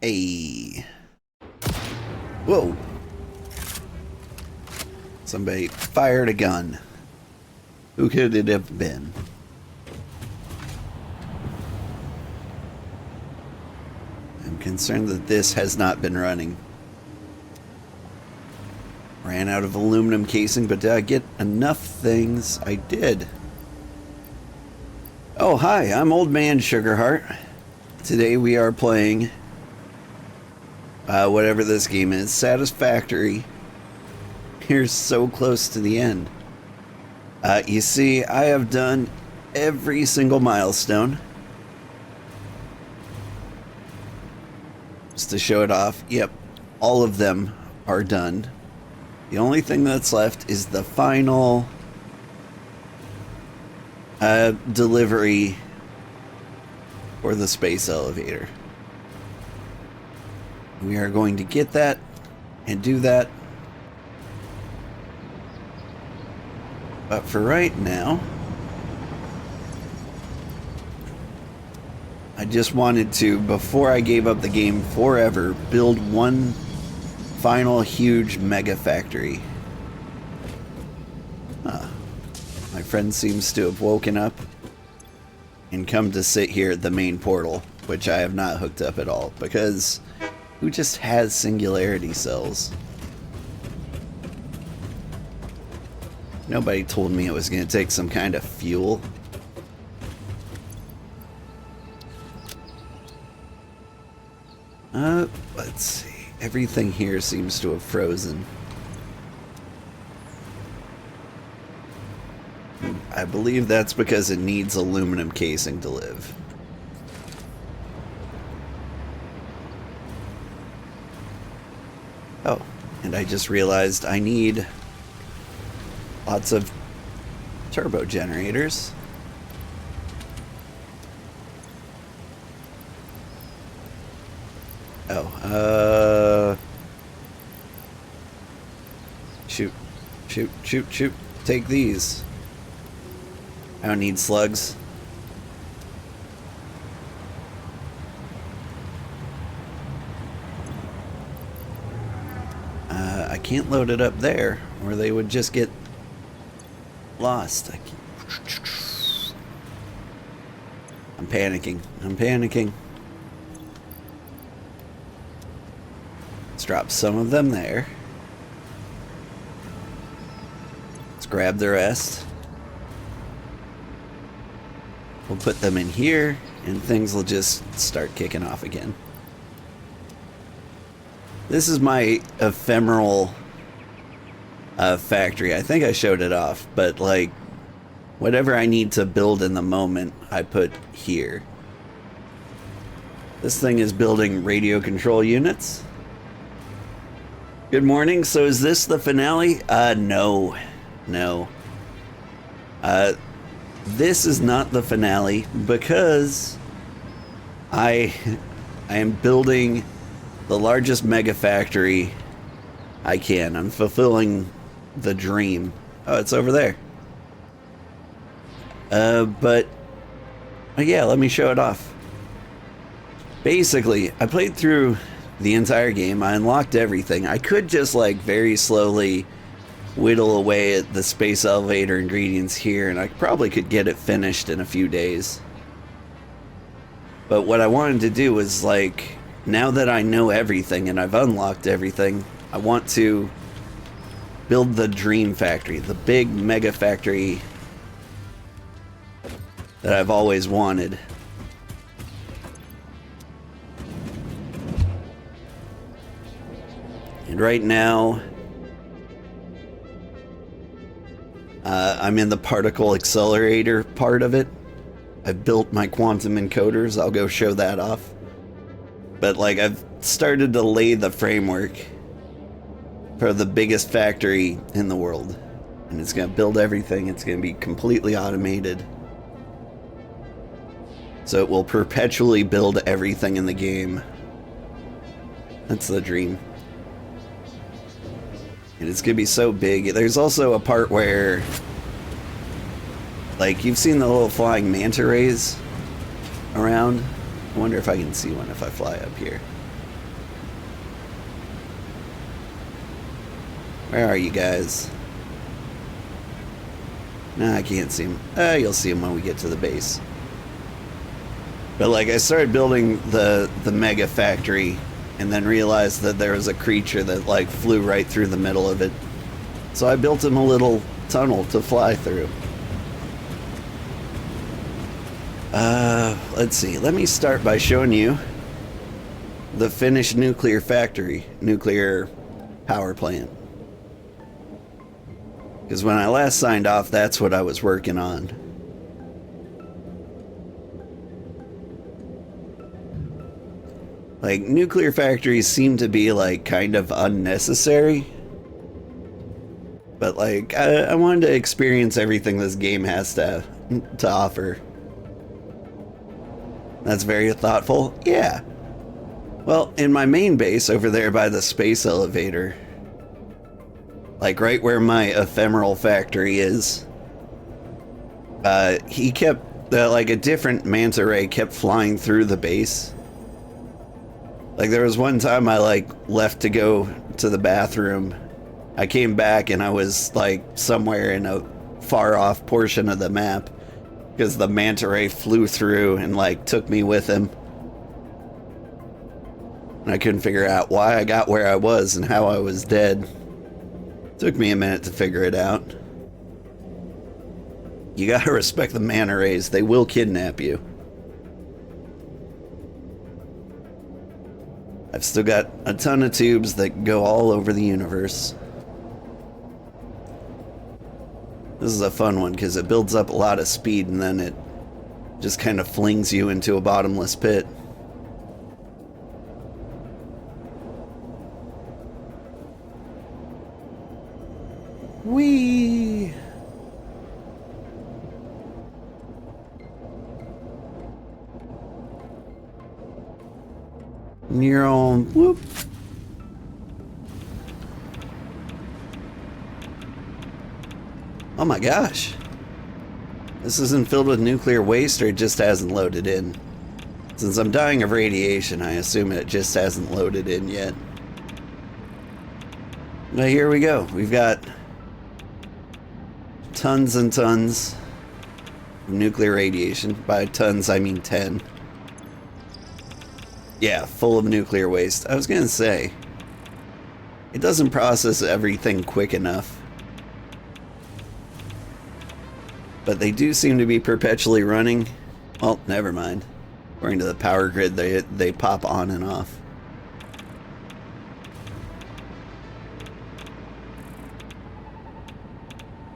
Hey. Whoa. Somebody fired a gun. Who could it have been? I'm concerned that this has not been running. Ran out of aluminum casing, but did I get enough things? I did. Oh, hi, I'm Old Man Sugarheart. Today we are playing whatever this game is, Satisfactory. You're so close to the end. You see, I have done every single milestone. Just to show it off, yep, all of them are done. The only thing that's left is the final delivery for the space elevator. We are going to get that and do that. But for right now, I just wanted to, before I gave up the game forever, build one final huge mega factory. My friend seems to have woken up and come to sit here at the main portal, which I have not hooked up at all, because who just has singularity cells? Nobody told me it was going to take some kind of fuel. Let's see. Everything here seems to have frozen. I believe that's because it needs aluminum casing to live. Oh, and I just realized I need lots of turbo generators. Oh, shoot. Take these. I don't need slugs. I can't load it up there, or they would just get lost. I'm panicking. Let's drop some of them there. Let's grab the rest. We'll put them in here, and things will just start kicking off again. This is my ephemeral factory. I think I showed it off, but like, whatever I need to build in the moment, I put here. This thing is building radio control units. Good morning. So is this the finale? No. This is not the finale because I am building the largest mega factory I can. I'm fulfilling the dream. Oh, it's over there. But yeah, let me show it off. Basically, I played through the entire game. I unlocked everything. I could just like very slowly whittle away at the space elevator ingredients here, and I probably could get it finished in a few days. But what I wanted to do was, like, now that I know everything and I've unlocked everything, I want to build the dream factory, the big mega factory that I've always wanted. And right now, I'm in the particle accelerator part of it. I've built my quantum encoders. I'll go show that off. But like, I've started to lay the framework for the biggest factory in the world. And it's going to build everything. It's going to be completely automated. So it will perpetually build everything in the game. That's the dream. And it's going to be so big. There's also a part where, like, you've seen the little flying manta rays around. I wonder if I can see one if I fly up here. Where are you guys? Nah, I can't see them. You'll see them when we get to the base. But like, I started building the mega factory and then realized that there was a creature that like flew right through the middle of it. So I built him a little tunnel to fly through. Let's see. Let me start by showing you the finished nuclear factory, nuclear power plant. Because when I last signed off, that's what I was working on. Like, nuclear factories seem to be, like, kind of unnecessary. But, like, I wanted to experience everything this game has to offer. That's very thoughtful. Yeah. Well, in my main base over there by the space elevator, like right where my ephemeral factory is, he kept, like a different manta ray kept flying through the base. Like there was one time I like left to go to the bathroom. I came back and I was like somewhere in a far off portion of the map because the manta ray flew through and like took me with him. And I couldn't figure out why I got where I was and how I was dead. Took me a minute to figure it out. You gotta respect the manta rays. They will kidnap you. I've still got a ton of tubes that go all over the universe. This is a fun one because it builds up a lot of speed and then it just kind of flings you into a bottomless pit. Whee! Neural whoop. Oh my gosh. This isn't filled with nuclear waste or it just hasn't loaded in. Since I'm dying of radiation, I assume it just hasn't loaded in yet. But here we go. We've got tons and tons of nuclear radiation. By tons, I mean 10. Yeah, full of nuclear waste. I was gonna say, it doesn't process everything quick enough. But they do seem to be perpetually running. Well, never mind. According to the power grid, they pop on and off.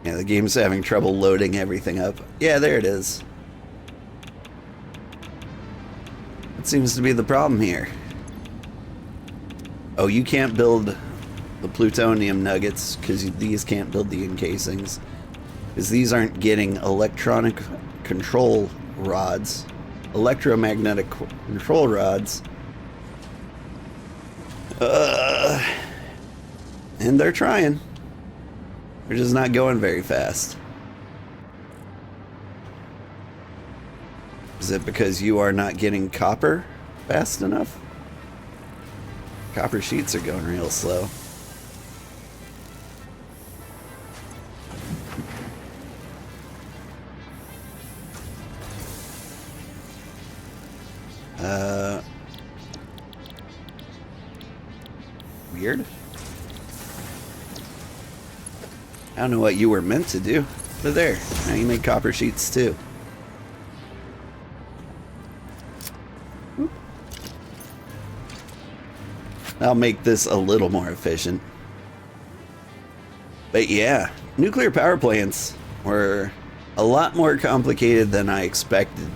Yeah, the game's having trouble loading everything up. Yeah, there it is. It seems to be the problem here. Oh, you can't build the plutonium nuggets because these can't build the encasings. Because these aren't getting electronic control rods. Electromagnetic control rods. And they're trying. They're just not going very fast. Is it because you are not getting copper fast enough? Copper sheets are going real slow. Weird. I don't know what you were meant to do, but there. Now you make copper sheets too. I'll make this a little more efficient. But yeah, nuclear power plants were a lot more complicated than I expected.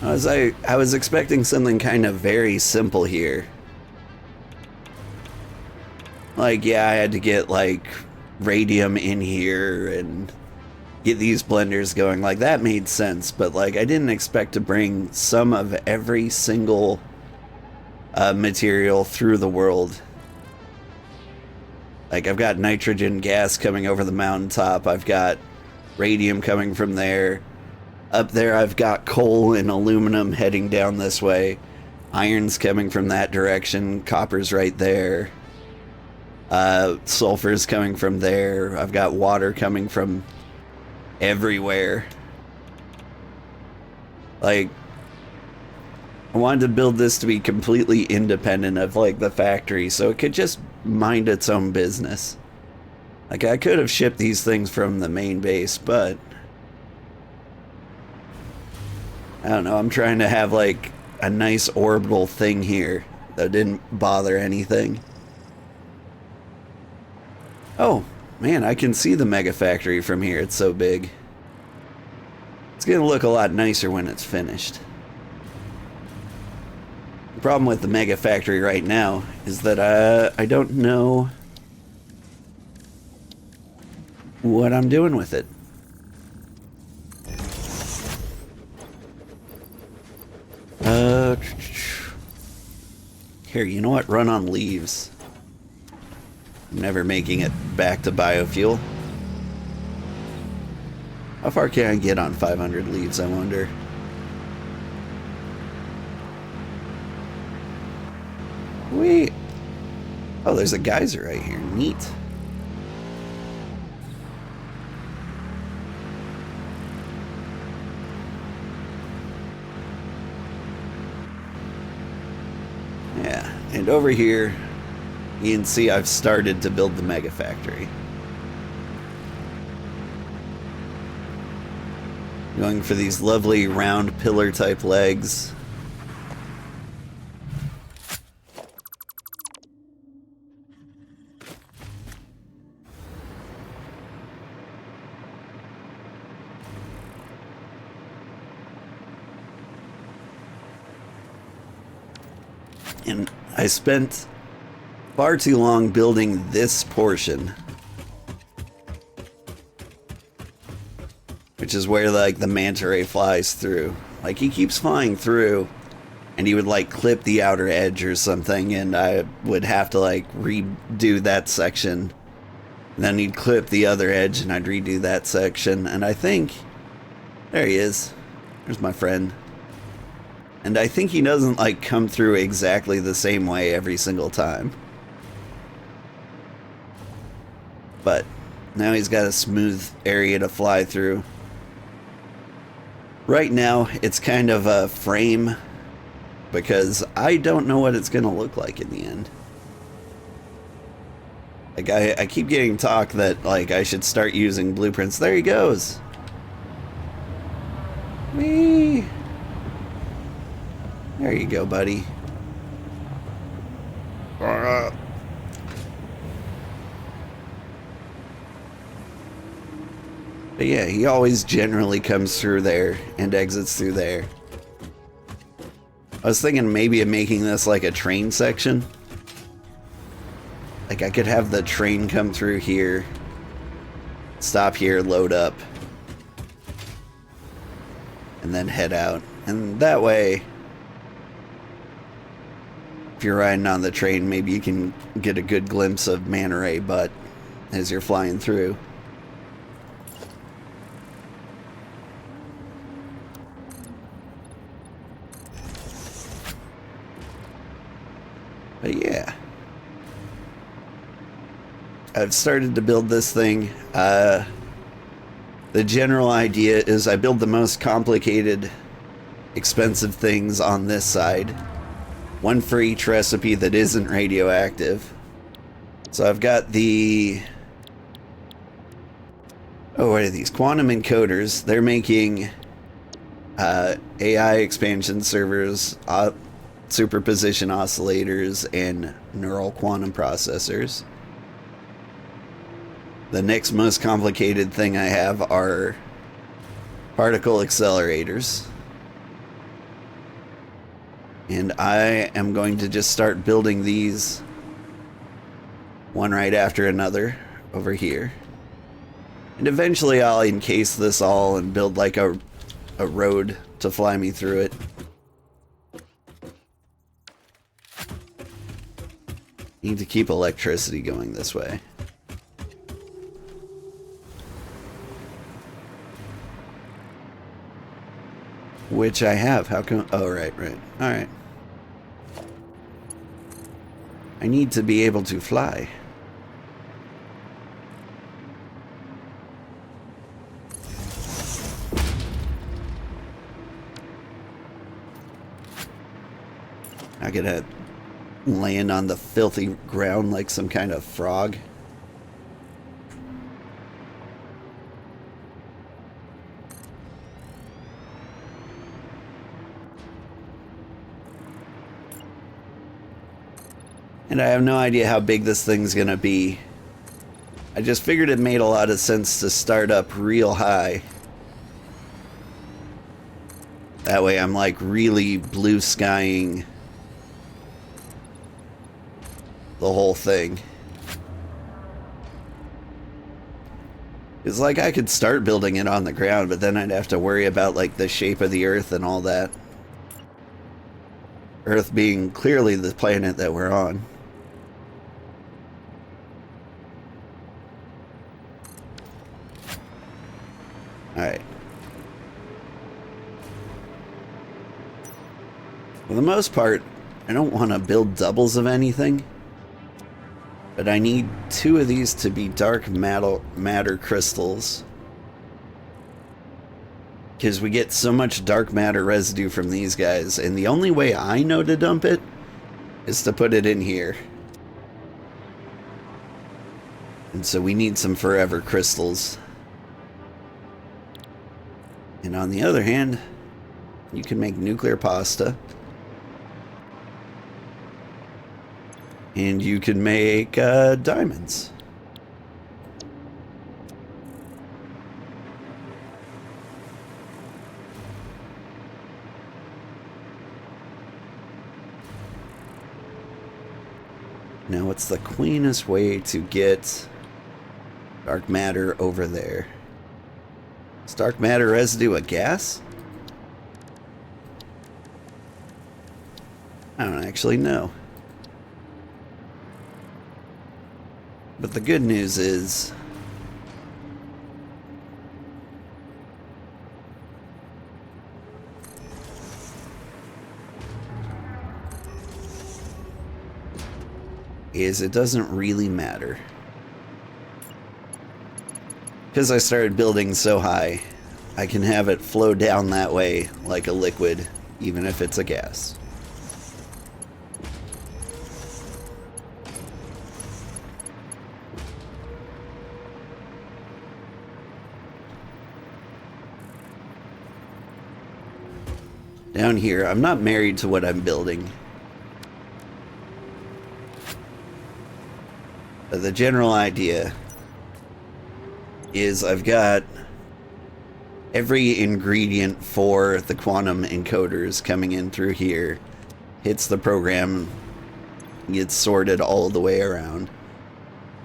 I was expecting something kind of very simple here. Like, yeah, I had to get like radium in here and get these blenders going. Like, that made sense, but like I didn't expect to bring some of every single material through the world. Like, I've got nitrogen gas coming over the mountaintop. I've got radium coming from there. Up there I've got coal and aluminum heading down this way. Iron's coming from that direction. Copper's right there. Sulfur's coming from there. I've got water coming from everywhere. Like, I wanted to build this to be completely independent of, like, the factory, so it could just mind its own business. Like, I could have shipped these things from the main base, but I don't know, I'm trying to have, like, a nice orbital thing here that didn't bother anything. Oh, man, I can see the mega factory from here. It's so big. It's gonna look a lot nicer when it's finished. The problem with the mega factory right now is that I don't know what I'm doing with it. Here, you know what? Run on leaves. I'm never making it back to biofuel. How far can I get on 500 leaves, I wonder? Wait. Oh, there's a geyser right here. Neat. Yeah, and over here, you can see I've started to build the mega factory. Going for these lovely round pillar type legs. And I spent far too long building this portion, which is where like the manta ray flies through. Like he keeps flying through and he would like clip the outer edge or something, and I would have to like redo that section. And then he'd clip the other edge and I'd redo that section. And I think, there he is. There's my friend. And I think he doesn't like come through exactly the same way every single time. But now he's got a smooth area to fly through. Right now, it's kind of a frame because I don't know what it's going to look like in the end. Like, I keep getting talk that, like, I should start using blueprints. There he goes. Whee! There you go, buddy. But yeah, he always generally comes through there and exits through there. I was thinking maybe of making this like a train section. Like I could have the train come through here, stop here, load up, and then head out. And that way, if you're riding on the train, maybe you can get a good glimpse of manta ray butt as you're flying through. But yeah, I've started to build this thing. The general idea is I build the most complicated, expensive things on this side. One for each recipe that isn't radioactive. So I've got the... oh, what are these? Quantum encoders. They're making AI expansion servers, superposition oscillators, and neural quantum processors. The next most complicated thing I have are particle accelerators. And I am going to just start building these one right after another over here. And eventually I'll encase this all and build like a road to fly me through it. Need to keep electricity going this way. Which I have. How come? Oh, right. Alright. I need to be able to fly. Not gonna land on the filthy ground like some kind of frog. And I have no idea how big this thing's gonna be. I just figured it made a lot of sense to start up real high. That way I'm like really blue skying the whole thing. It's like I could start building it on the ground, but then I'd have to worry about like the shape of the Earth and all that. Earth being clearly the planet that we're on. Alright. For the most part, I don't want to build doubles of anything. But I need 2 of these to be dark matter crystals. Because we get so much dark matter residue from these guys. And the only way I know to dump it is to put it in here. And so we need some forever crystals. And on the other hand, you can make nuclear pasta. And you can make diamonds. Now, what's the cleanest way to get dark matter over there? Is dark matter residue a gas? I don't actually know. But the good news is it doesn't really matter. Because I started building so high, I can have it flow down that way like a liquid, even if it's a gas. Down here, I'm not married to what I'm building. But the general idea is I've got every ingredient for the quantum encoders coming in through here, hits the program, gets sorted all the way around.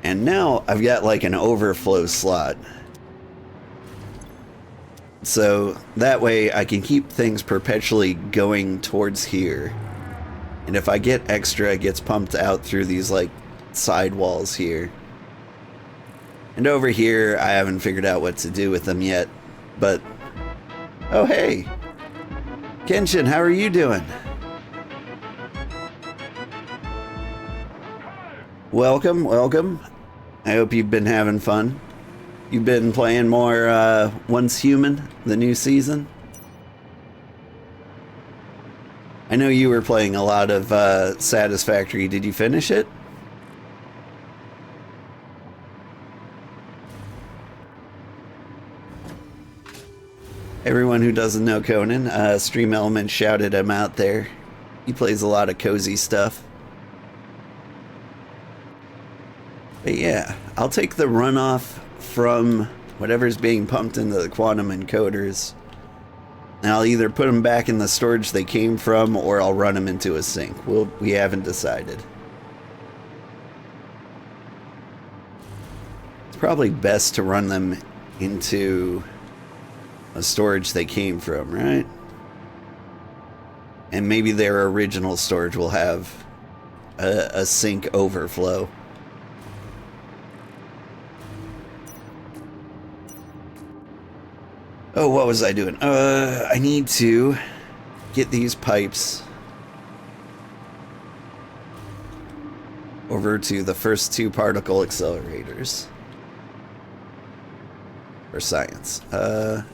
And now I've got like an overflow slot. So that way I can keep things perpetually going towards here. And if I get extra, it gets pumped out through these like side walls here. And over here, I haven't figured out what to do with them yet. But, oh hey! Kenshin, how are you doing? Welcome, welcome. I hope you've been having fun. You've been playing more Once Human, the new season? I know you were playing a lot of Satisfactory. Did you finish it? Everyone who doesn't know Conan, Stream Element shouted him out there. He plays a lot of cozy stuff. But yeah, I'll take the runoff from whatever's being pumped into the quantum encoders. And I'll either put them back in the storage they came from, or I'll run them into a sink. We haven't decided. It's probably best to run them into a storage they came from, right? And maybe their original storage will have a sink overflow. Oh, what was I doing? I need to get these pipes over to the first 2 particle accelerators for science. I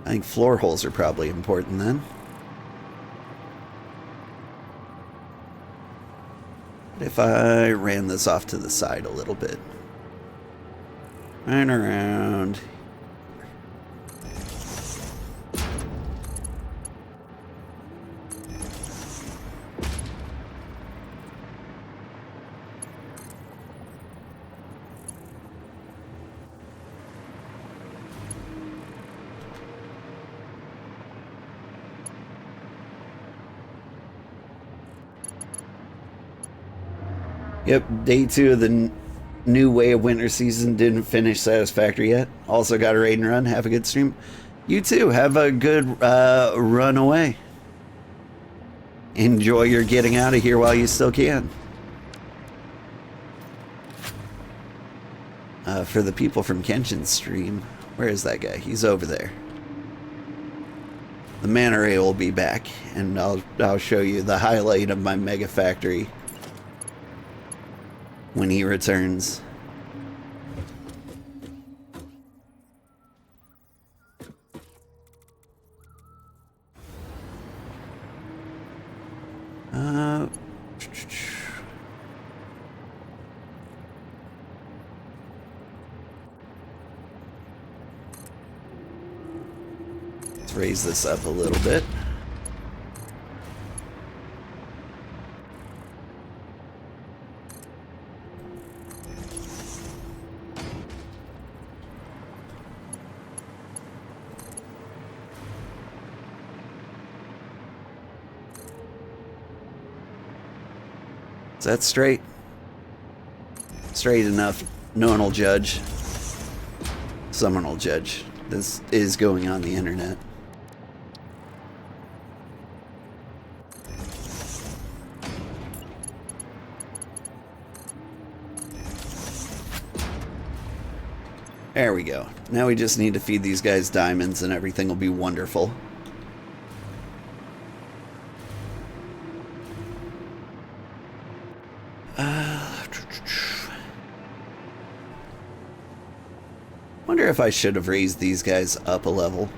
think floor holes are probably important then. If I ran this off to the side a little bit. Right around. Yep, day 2 of the new way of winter season didn't finish satisfactory yet. Also got a raid and run. Have a good stream. You too. Have a good run away. Enjoy your getting out of here while you still can. For the people from Kenshin's stream, where is that guy? He's over there. The manta ray will be back, and I'll show you the highlight of my mega factory when he returns. Let's raise this up a little bit. Is that straight? Straight enough. No one will judge. Someone will judge. This is going on the internet. There we go. Now we just need to feed these guys diamonds and everything will be wonderful. Wonder if I should have raised these guys up a level.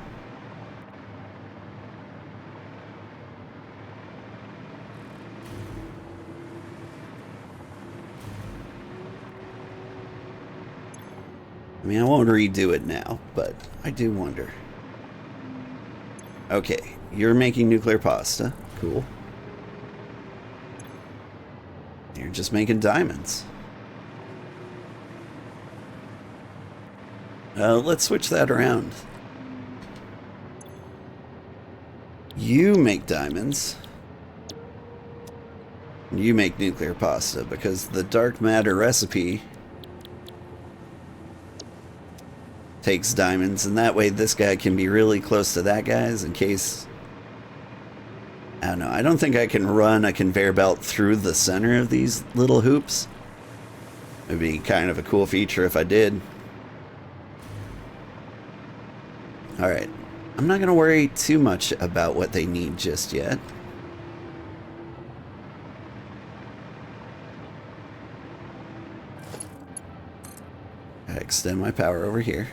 I mean, I won't redo it now, but I do wonder. Okay, you're making nuclear pasta. Cool. You're just making diamonds. Let's switch that around. You make diamonds. You make nuclear pasta, because the dark matter recipe takes diamonds, and that way this guy can be really close to that guy's in case... I don't know. I don't think I can run a conveyor belt through the center of these little hoops. It'd be kind of a cool feature if I did. Alright. I'm not going to worry too much about what they need just yet. I extend my power over here.